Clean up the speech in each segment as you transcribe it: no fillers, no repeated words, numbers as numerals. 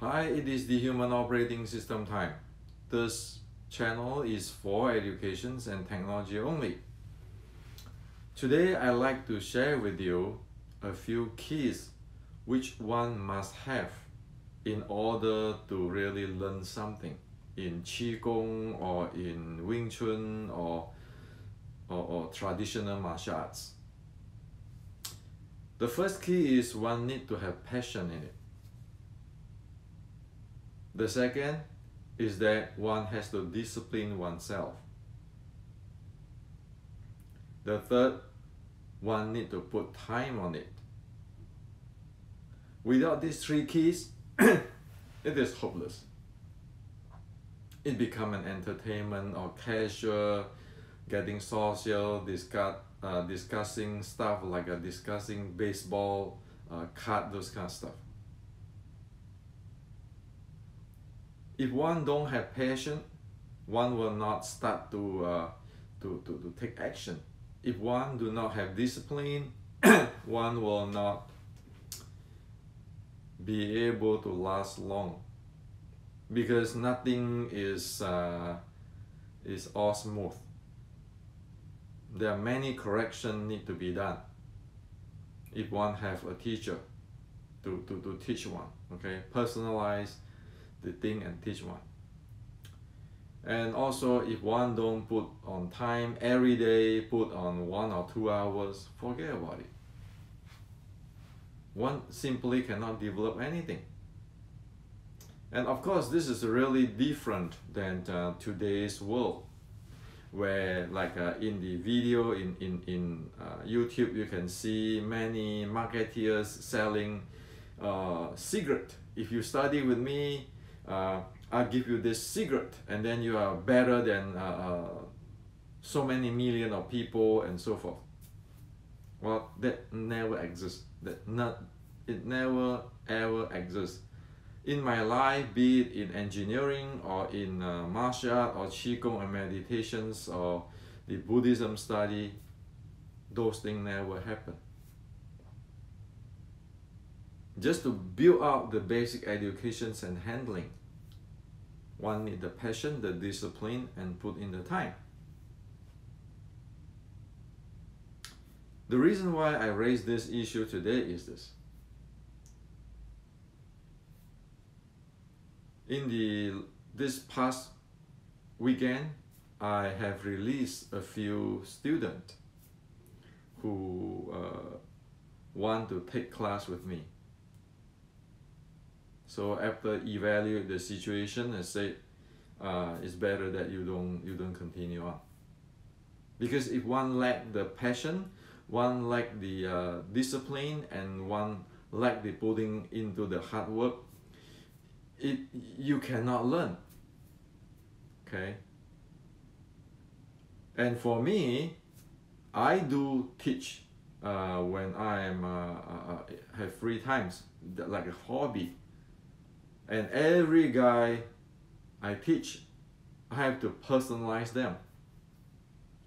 Hi, it is the Human Operating System time. This channel is for education and technology only. Today, I'd like to share with you a few keys which one must have in order to really learn something in Qigong or in Wing Chun or traditional martial arts. The first key is one need to have passion in it. The second is that one has to discipline oneself. The third, one need to put time on it. Without these three keys, it is hopeless. It becomes an entertainment or casual, getting social, discussing stuff like discussing baseball, card, those kind of stuff. If one don't have passion, one will not start to take action. If one do not have discipline, one will not be able to last long, because nothing is all smooth. There are many corrections need to be done. If one have a teacher to teach one, okay, personalize the thing and teach one. And also, if one don't put on time every day, put on 1 or 2 hours, forget about it. One simply cannot develop anything. And of course, this is really different than today's world, where in the video in YouTube, you can see many marketeers selling cigarette. If you study with me, I'll give you this secret, and then you are better than so many million of people and so forth. Well, that never exists. It never ever exists. In my life, be it in engineering or in martial art or Qigong and meditations or the Buddhism study, those things never happen. Just to build up the basic educations and handling, one need the passion, the discipline, and put in the time. The reason why I raise this issue today is this. In this past weekend, I have released a few students who want to take class with me. So after evaluate the situation, I said it's better that you don't continue on, because if one lack the passion, one lack the discipline, and one lack the putting into the hard work, you cannot learn. Okay. And for me, I do teach when I am have free times, like a hobby. And every guy I teach, I have to personalize them,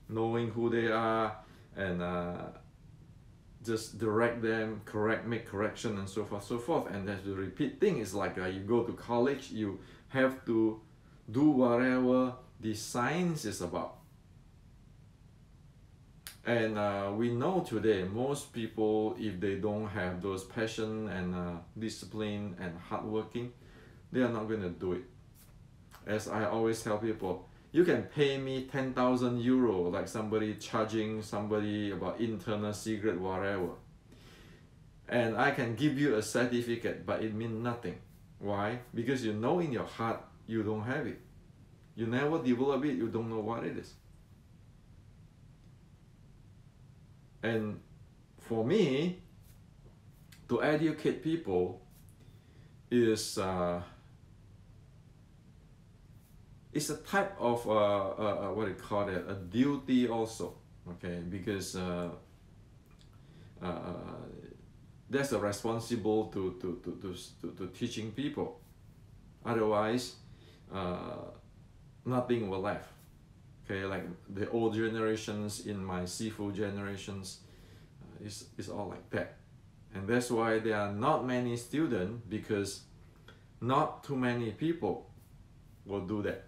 knowing who they are, and just direct them, make correction, and so forth. And that's the repeat thing. It's like you go to college, you have to do whatever the science is about. And we know today, most people, if they don't have those passion and discipline and hard working, they are not going to do it. As I always tell people, you can pay me 10,000 euro, like somebody charging somebody about internal secret, whatever. And I can give you a certificate, but it means nothing. Why? Because you know in your heart you don't have it. You never develop it, you don't know what it is. And for me, to educate people is it's a type of what do you call it, a duty also, okay, because that's a responsible to teaching people. Otherwise, nothing will left. Okay, like the old generations, in my Sifu generations, is all like that. And that's why there are not many students, because not too many people will do that.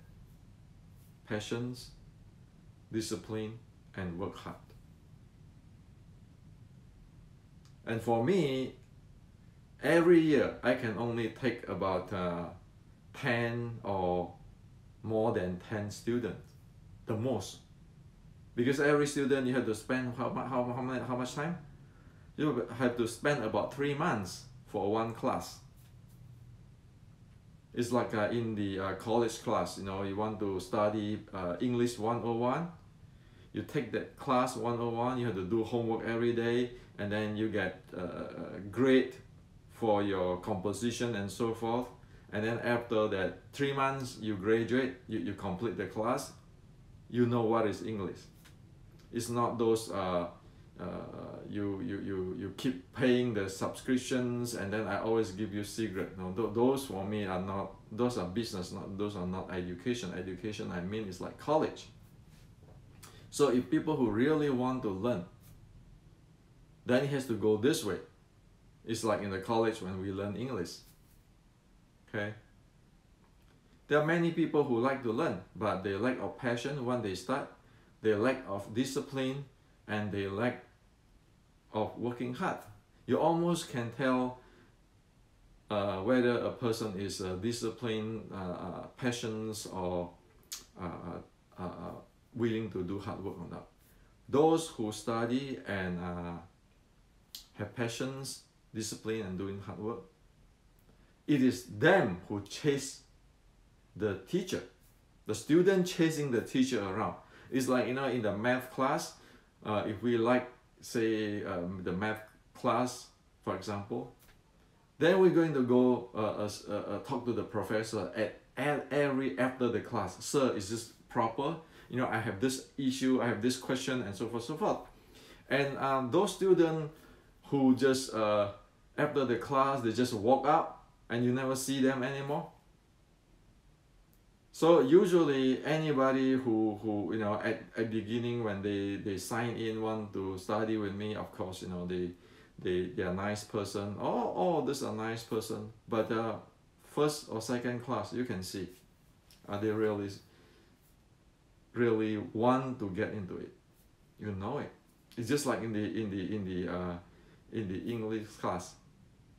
Patience, discipline, and work hard. And for me, every year I can only take about 10 or more than 10 students, the most. Because every student you have to spend how much time? You have to spend about 3 months for one class. It's like in the college class, you know, you want to study English 101. You take that class 101, you have to do homework every day, and then you get a grade for your composition and so forth. And then after that 3 months, you graduate, you complete the class, you know what is English. It's not those you keep paying the subscriptions and then I always give you secret. No, those for me are not, those are business, those are not education. Education, I mean, is like college. So if people who really want to learn, then it has to go this way. It's like in the college when we learn English. Okay? There are many people who like to learn, but they lack of passion when they start, they lack of discipline, and they lack of working hard. You almost can tell whether a person is disciplined, passionate, or willing to do hard work or not. Those who study and have passions, discipline, and doing hard work, it is them who chase the teacher. The student chasing the teacher around. It's like, you know, in the math class, if we like, say, the math class, for example, then we're going to go talk to the professor at every after the class. Sir, is this proper? You know, I have this issue, I have this question, and so forth, so forth. And those students who just after the class, they just walk out and you never see them anymore. So usually anybody who you know at beginning when they sign in, want to study with me, of course, you know, they are a nice person. Oh, this is a nice person. But first or second class, you can see, are they really want to get into it? You know it. It's just like in the English class.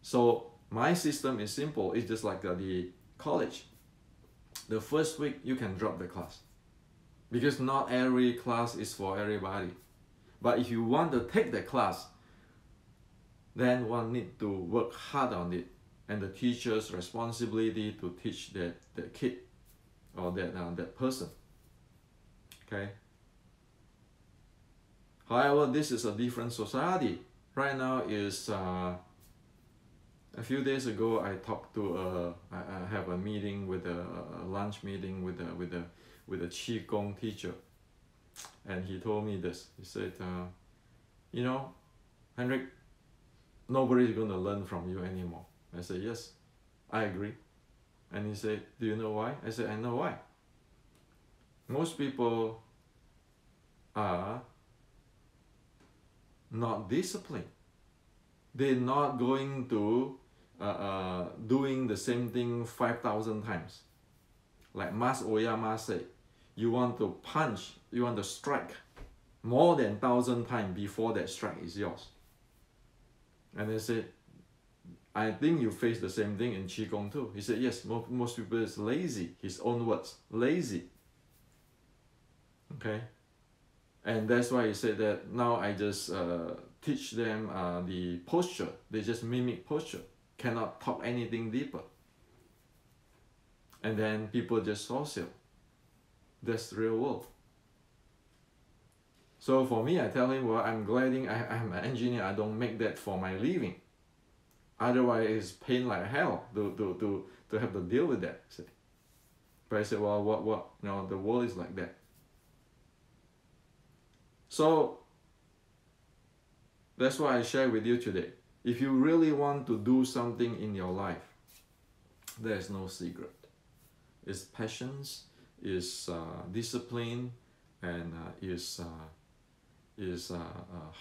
So my system is simple. It's just like the college. The first week you can drop the class because not every class is for everybody. But if you want to take the class, then one need to work hard on it, and the teacher's responsibility to teach the kid or that person. Okay. However, this is a different society. Right now is a few days ago, I talked to I have a meeting with a lunch meeting with a Qigong teacher, and he told me this. He said, you know, Henrik, nobody is going to learn from you anymore. I said, yes, I agree. And he said, do you know why? I said, I know why. Most people are not disciplined. They're not going to doing the same thing 5,000 times. Like Mas Oyama said, you want to punch, you want to strike more than 1,000 times before that strike is yours. And I said, I think you face the same thing in Qigong too. He said, yes, most people is lazy. His own words, lazy. Okay? And that's why he said that now I just teach them the posture. They just mimic posture. Cannot talk anything deeper. And then people just social. That's the real world. So for me, I tell him, well, I'm I'm an engineer. I don't make that for my living. Otherwise, it's pain like hell to have to deal with that. But I said, well, what? No, the world is like that. So that's why I share with you today. If you really want to do something in your life, there's no secret. It's patience, is discipline, and is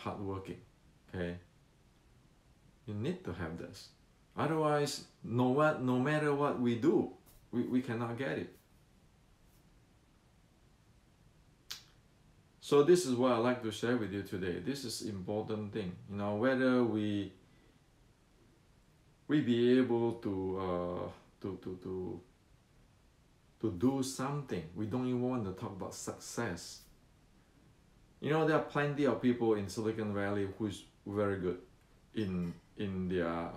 hardworking. Okay, you need to have this. Otherwise, no matter what we do, we cannot get it. So this is what I like to share with you today. This is important thing, you know, whether we be able to do something. We don't even want to talk about success. You know, there are plenty of people in Silicon Valley who's very good in their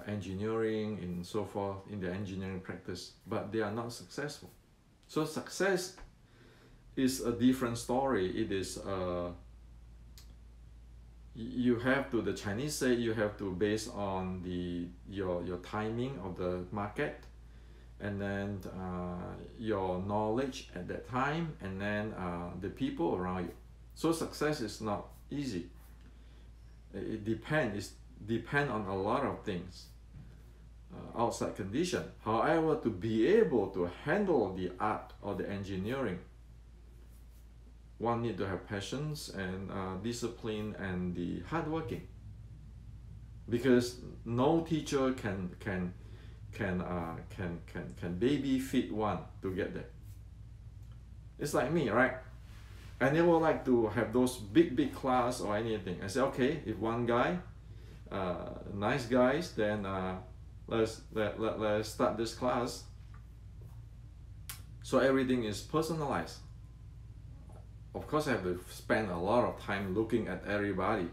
engineering and so forth, in their engineering practice, but they are not successful. So success is a different story. It is you have to, the Chinese say, you have to base on your timing of the market, and then your knowledge at that time, and then the people around you. So success is not easy. It depends on a lot of things, outside condition. However, to be able to handle the art or the engineering, one need to have patience and discipline and the hardworking. Because no teacher can baby feed one to get there. It's like me, right? I never like to have those big class or anything. I say, okay, if one guy, nice guys, then let's start this class. So everything is personalized. Of course, I have to spend a lot of time looking at everybody.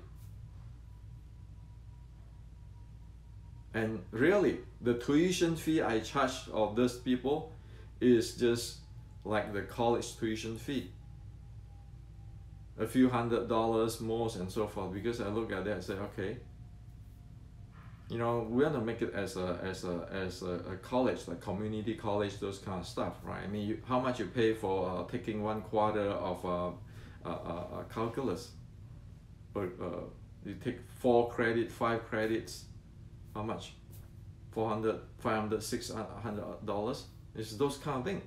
And really, the tuition fee I charge of these people is just like the college tuition fee. A few $100 most and so forth, because I look at that and say, okay, you know, we want to make it as a college, like community college, those kind of stuff, right? I mean, how much you pay for taking 1/4 of calculus? But you take 4 credits, 5 credits, how much? $400, $500, $600. It's those kind of things.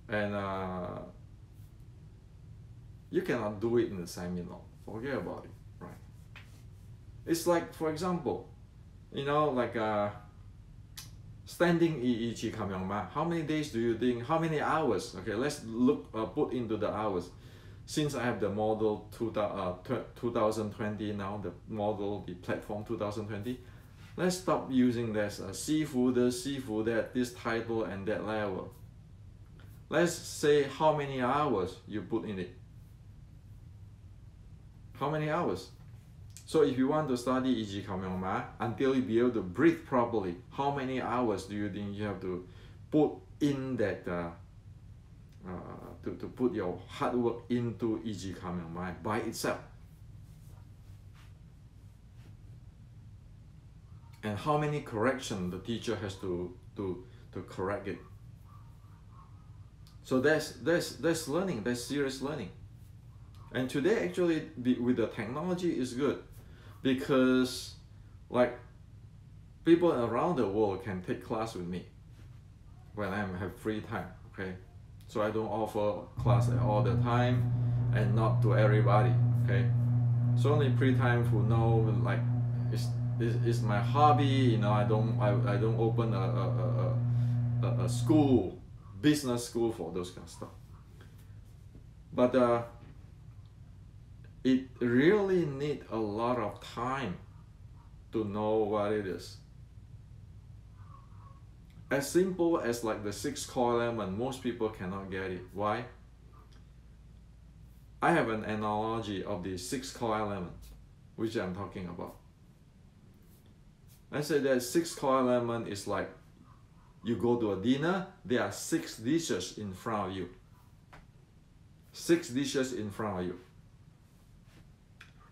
And you cannot do it in the seminar. Forget about it, right? It's like, for example, you know, like standing Yi Chi Kam Yong Ma. How many days do you think? How many hours? Okay, let's look put into the hours. Since I have the model 2020 now, the model, the platform 2020, let's stop using this seafood, that, this title and that level. Let's say how many hours you put in it. How many hours? So if you want to study Yi Chi Kam Yong Ma until you be able to breathe properly, how many hours do you think you have to put in that to put your hard work into Yi Chi Kam Yong Ma by itself? And how many corrections the teacher has to correct it? So that's learning, that's serious learning. And today actually with the technology is good, because like people around the world can take class with me when I have free time, okay? So I don't offer class all the time and not to everybody, okay? So only free time who know, like it's my hobby, you know. I don't open a school, business school for those kind of stuff. But it really needs a lot of time to know what it is. As simple as like the 6 core element, most people cannot get it. Why? I have an analogy of the 6 core element, which I'm talking about. I say that 6 core element is like you go to a dinner, there are 6 dishes in front of you. 6 dishes in front of you.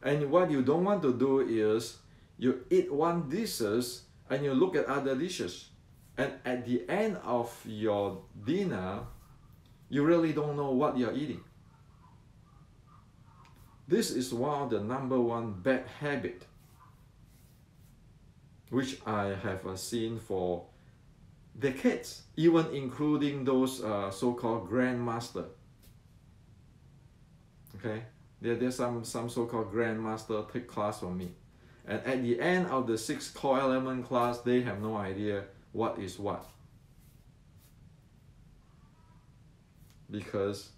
And what you don't want to do is you eat one dishes and you look at other dishes. And at the end of your dinner, you really don't know what you're eating. This is one of the #1 bad habit which I have seen for decades, even including those so-called grandmaster. Okay, There's some so-called grandmaster take class from me. And at the end of the 6 core element class, they have no idea what is what. Because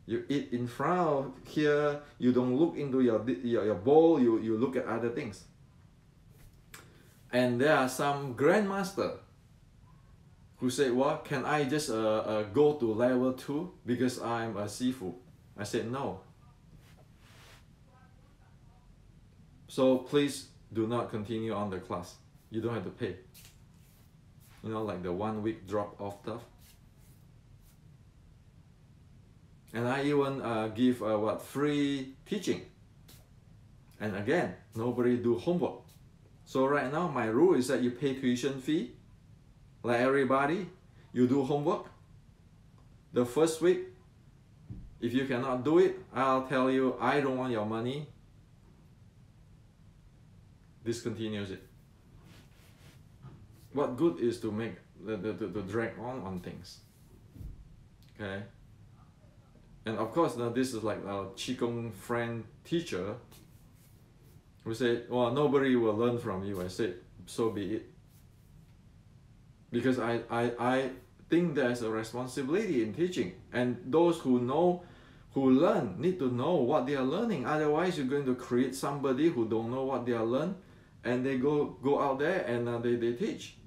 you eat in front of here, you don't look into your bowl, you look at other things. And there are some grandmaster who say, well, can I just go to level 2 because I'm a seafood? I said, no. So please do not continue on the class. You don't have to pay. You know, like the 1 week drop off stuff. And I even give free teaching. And again, nobody do homework. So right now my rule is that you pay tuition fee, like everybody, you do homework. The first week, if you cannot do it, I'll tell you, I don't want your money. Discontinues it. What good is to make the drag on things? Okay. And of course, now this is like a Qigong friend teacher who said, well, nobody will learn from you. I said, so be it. Because I think there's a responsibility in teaching. And those who learn, need to know what they are learning. Otherwise, you're going to create somebody who don't know what they are learning, and they go out there and they teach.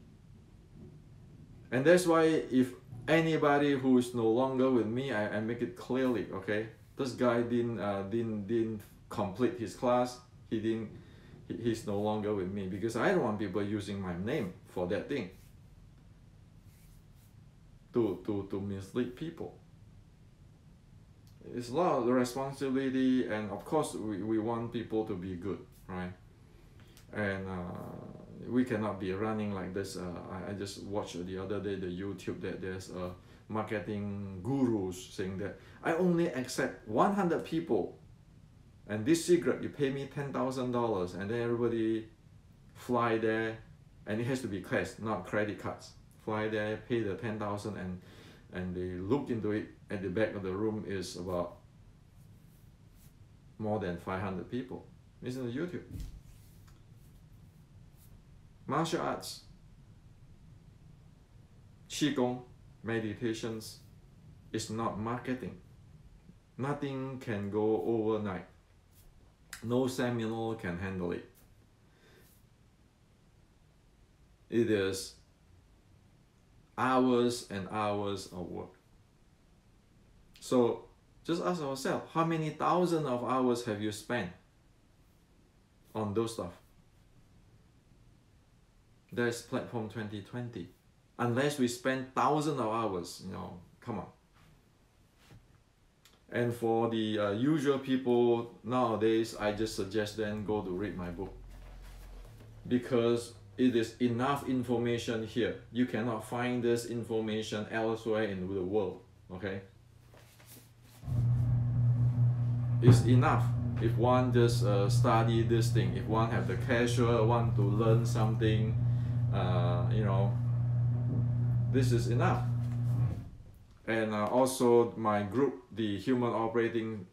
And that's why if anybody who is no longer with me, I make it clearly, okay? This guy didn't complete his class. He's no longer with me because I don't want people using my name for that thing to mislead people. It's a lot of responsibility, and of course we want people to be good, right? And we cannot be running like this. I just watched the other day the YouTube that there's a marketing gurus saying that I only accept 100 people, and this secret you pay me $10,000, and then everybody fly there, and it has to be cash, not credit cards. Fly there, pay the 10,000, and they look into it. At the back of the room is about more than 500 people. It's on YouTube. Martial arts, Qigong, meditations is not marketing. Nothing can go overnight. No seminar can handle it. It is hours and hours of work. So just ask ourselves, how many thousands of hours have you spent on those stuff? There's platform 2020. Unless we spend thousands of hours, you know, come on. And for the usual people nowadays, I just suggest them go to read my book. Because it is enough information here. You cannot find this information elsewhere in the world, okay? It's enough. If one just study this thing, if one have the casual, want to learn something, you know, this is enough. And also my group, the Human Operating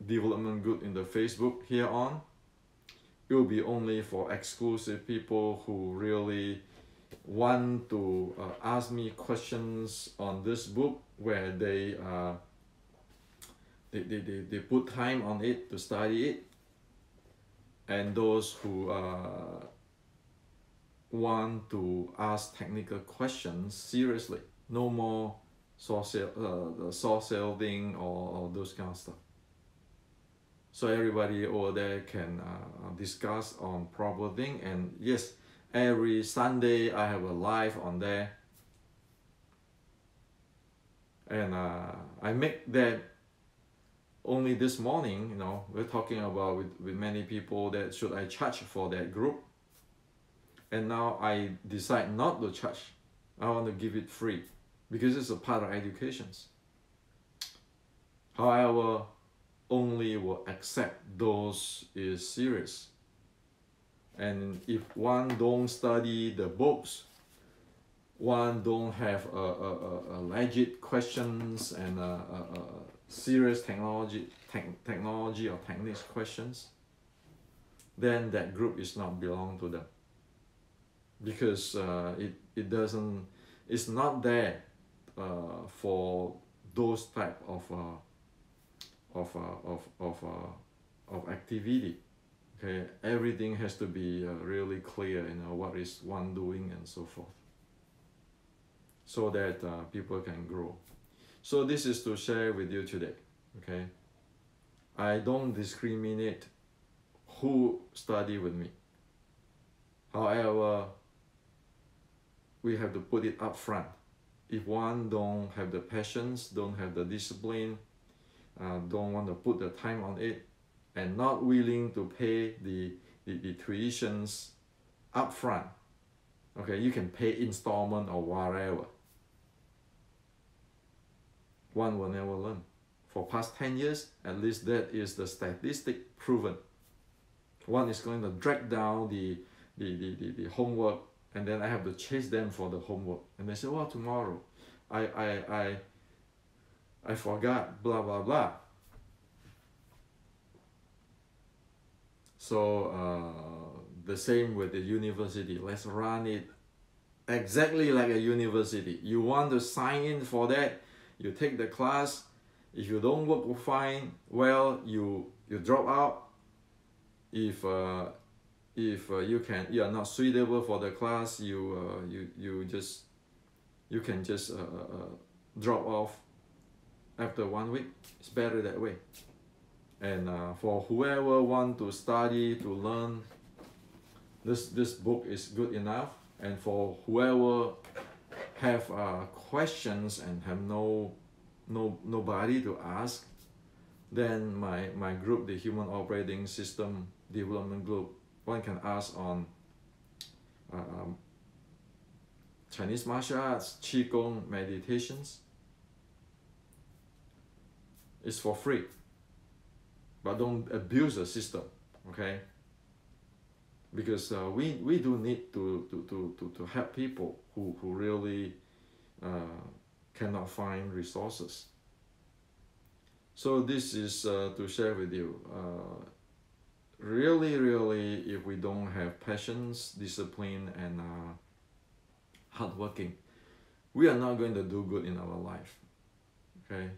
Development Group in the Facebook here on, it will be only for exclusive people who really want to ask me questions on this book, where they put time on it to study it, and those who want to ask technical questions seriously. No more social thing or those kind of stuff. So everybody over there can discuss on proper thing. And yes, every Sunday I have a live on there, and I make that only this morning. You know, we're talking about with many people that should I charge for that group, and now I decide not to charge. I want to give it free because it's a part of education. However, only will accept those is serious. And if one don't study the books, one don't have a legit questions and serious technology or techniques questions, then that group is not belong to them, because it's not there for those type of activity. Okay, everything has to be really clear, what is one doing and so forth, so that people can grow. So this is to share with you today. Okay, I don't discriminate who study with me. However, we have to put it up front. If one don't have the patience, don't have the discipline, don't want to put the time on it, and not willing to pay the tuitions up front, okay, you can pay installment or whatever, one will never learn. For past 10 years, at least that is the statistic proven. One is going to drag down the homework, and then I have to chase them for the homework, and they say, well, tomorrow I forgot, blah blah blah. So the same with the university. Let's run it exactly like a university. You want to sign in for that, you take the class. If you don't work fine, well, you drop out. If you are not suitable for the class, you can just drop off after 1 week. It's better that way. And for whoever want to study, to learn, this book is good enough. And for whoever have questions and have nobody to ask, then my group, the Human Operating System Development Group, one can ask on Chinese martial arts, Qigong, meditations. It's for free, but don't abuse the system, okay? Because we do need to help people who really cannot find resources. So this is to share with you. Really, if we don't have patience, discipline, and hardworking, we are not going to do good in our life. Okay.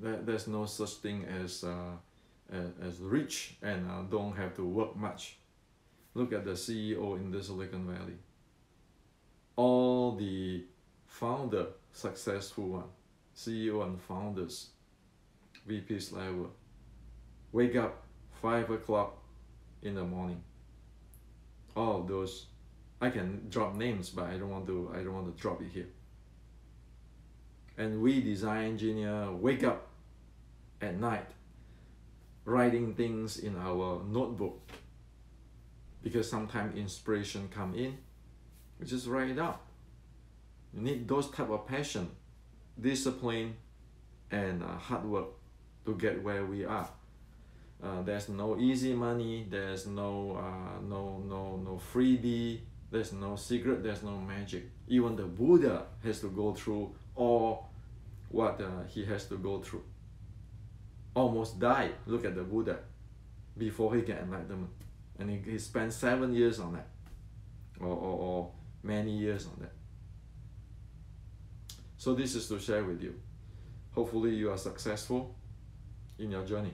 There's no such thing as rich and don't have to work much. Look at the CEO in the Silicon Valley. All the successful one, CEO and founders, VP's level, wake up 5 o'clock in the morning. All of those, I can drop names, but I don't want to drop it here. And we design engineer wake up at night writing things in our notebook, because sometimes inspiration come in, we just write it out. You need those type of passion, discipline, and hard work to get where we are. There's no easy money, there's no freebie, there's no secret, there's no magic. Even the Buddha has to go through all what he has to go through. Almost died, look at the Buddha, before he get enlightenment. And he spent 7 years on that, or many years on that. So this is to share with you. Hopefully you are successful in your journey.